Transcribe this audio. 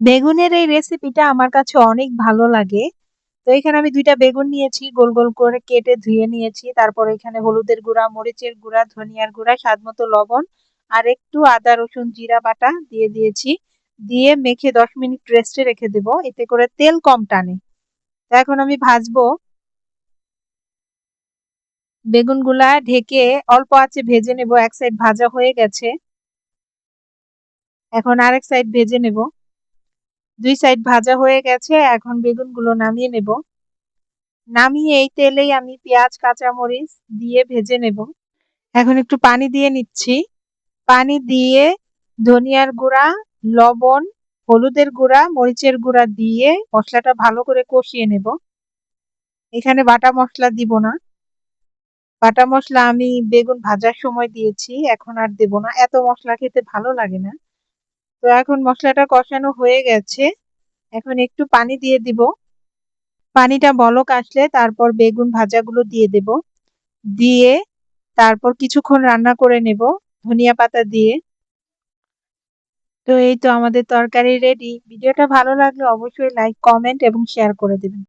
বেগুনের এই রেসিপিটা আমার কাছে অনেক ভালো লাগে। তো এখানে আমি ২ টা বেগুন নিয়েছি, গোল, গোল করে কেটে ধুয়ে নিয়েছি। তারপর এখানে হলুদের গুঁড়া, মরিচের গুঁড়া, ধনিয়ার গুঁড়া, স্বাদমতো লবণ আর একটু আদা, রসুন, জিরা বাটা দিয়ে দিয়েছি। দিয়ে মেখে ১০ মিনিট রেস্টে রেখে দেব। এতে করে তেল কম টানে। তো এখন আমি ভাজবো। বেগুনগুলা ঢেকে অল্প আঁচে ভেজে নেব। এক সাইড ভাজা হয়ে গেছে। এখন আরেক সাইড ভেজে নেব। ২ সাইড ভাজা হয়ে গেছে। এখন বেগুনগুলো নামিয়ে নেব। নামিয়ে এই তেলেই আমি পেঁয়াজ, কাঁচামরিচ দিয়ে ভেজে নেব। এখন একটু পানি দিয়ে নিচ্ছি। পানি দিয়ে ধনিয়ার গুঁড়া, লবণ, হলুদের গুঁড়া, মরিচের গুঁড়া দিয়ে মসলাটা ভালো করে কষিয়ে নেব। এখানে বাটা মসলা দিব না। বাটা মসলা আমি বেগুন ভাজার সময় দিয়েছি, এখন আর দেব না। এত মসলা খেতে ভালো লাগে না। তো এখন মসলাটা কষানো হয়ে গেছে। এখন একটু পানি দিয়ে দিব। পানিটা বলক আসলে তারপর বেগুন ভাজাগুলো দিয়ে দেব। দিয়ে তারপর কিছুক্ষণ রান্না করে নেব ধনিয়া পাতা দিয়ে। তো এই তো আমাদের তরকারি রেডি। ভিডিওটা ভালো লাগলে অবশ্যই লাইক, কমেন্ট এবং শেয়ার করে দিবেন।